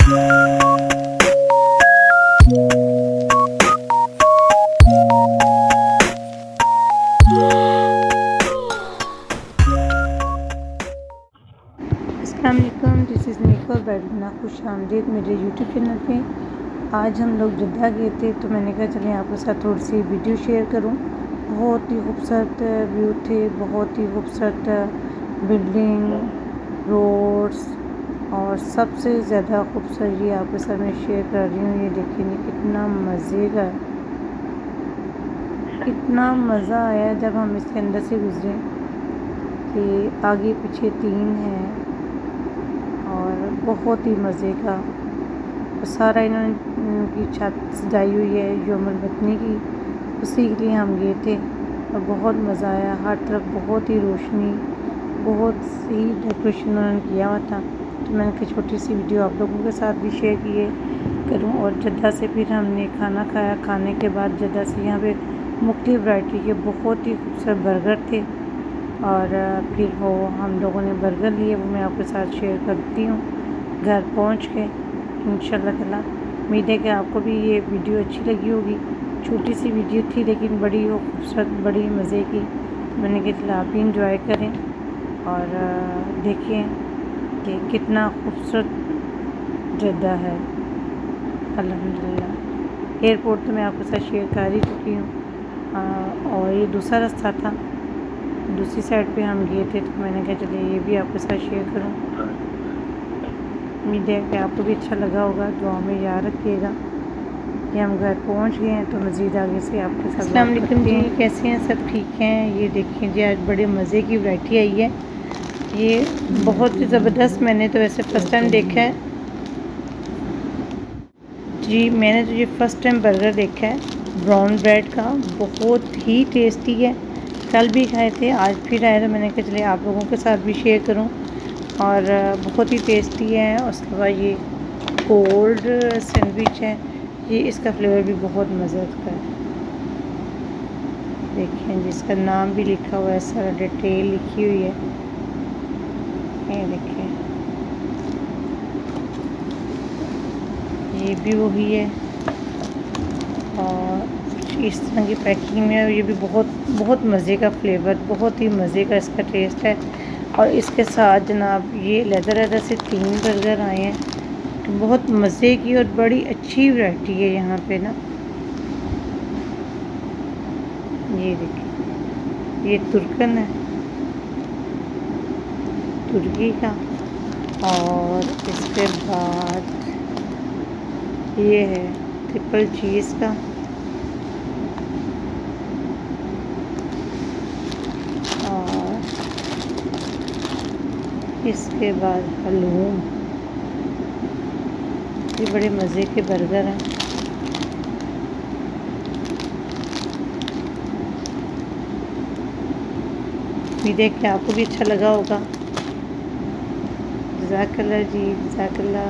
अस्सलाम वालेकुम, this is निको बैडना, खुश आमदीद मेरे यूट्यूब चैनल पे। आज हम लोग जद्दा गए थे तो मैंने कहा चलें आपके साथ थोड़ी सी वीडियो शेयर करूं। बहुत ही खूबसूरत व्यू थे, बहुत ही खूबसूरत बिल्डिंग, रोड्स, और सबसे ज़्यादा खूबसूरत ये आपके साथ मैं शेयर कर रही हूँ। ये देखिए कितना मज़े का, इतना मज़ा आया जब हम इसके अंदर से गुजरे कि आगे पीछे 3 हैं और बहुत ही मज़े का। सारा इन्होंने की छत सजाई हुई है यौमुल वतनी की, उसी के लिए हम गए थे और बहुत मज़ा आया। हर तरफ बहुत ही रोशनी, बहुत ही डेकोरेशन उन्होंने किया हुआ था। तो मैंने कहा छोटी सी वीडियो आप लोगों के साथ भी शेयर किए करूं। और जद्दा से फिर हमने खाना खाया। खाने के बाद जद्दा से यहाँ पे मुख्तलिफ़ वैरायटी के बहुत ही खूबसूरत बर्गर थे और फिर वो हम लोगों ने बर्गर लिए, वो मैं आपके साथ शेयर करती हूँ। घर पहुँच के इंशाल्लाह ताला उम्मीद है कि आपको भी ये वीडियो अच्छी लगी होगी। छोटी सी वीडियो थी लेकिन बड़ी वो खूबसूरत, बड़ी मज़े की। मैंने कहा चला आप भी इंजॉय करें और देखें कि कितना खूबसूरत जद्दा है। अल्हम्दुलिल्लाह एयरपोर्ट तो मैं आपके साथ शेयर कर ही चुकी हूँ। और ये दूसरा रास्ता था, दूसरी साइड पे हम गए थे तो मैंने कहा चलिए ये भी आपके साथ शेयर करूँ। उम्मीद है कि आपको भी अच्छा लगा होगा। दुआ में याद रखिएगा कि हम घर पहुंच गए हैं तो मज़ीद आगे से आपके साथ। अस्सलाम वालेकुम जी, कैसे हैं? सब ठीक हैं? ये देखें जी, आज बड़े मज़े की वैरायटी आई है। ये बहुत ही ज़बरदस्त, मैंने तो वैसे फ़र्स्ट टाइम देखा है जी। मैंने तो ये फ़र्स्ट टाइम बर्गर देखा है ब्राउन ब्रेड का, बहुत ही टेस्टी है। कल भी खाए थे, आज फिर आए तो मैंने कहा चलिए आप लोगों के साथ भी शेयर करूं। और बहुत ही टेस्टी है। उसके बाद ये कोल्ड सैंडविच है, ये इसका फ्लेवर भी बहुत मज़े का है। देखिए जिसका नाम भी लिखा हुआ है, सारा डिटेल लिखी हुई है। ये देखिए ये भी वही है और इस तरह की पैकिंग में। ये भी बहुत बहुत मज़े का फ्लेवर, बहुत ही मज़े का इसका टेस्ट है। और इसके साथ जनाब ये लेदर से 3 बर्गर आए हैं, बहुत मज़े की और बड़ी अच्छी वैरायटी है यहाँ पे ना। ये देखिए ये तुर्कन है, तुर्की का। और इसके बाद ये है ट्रिपल चीज़ का। और इसके बाद हलूम। ये बड़े मज़े के बर्गर हैं। उम्मीद है कि आपको भी अच्छा लगा होगा। जज़ाकल्लाह जी, जज़ाकल्लाह।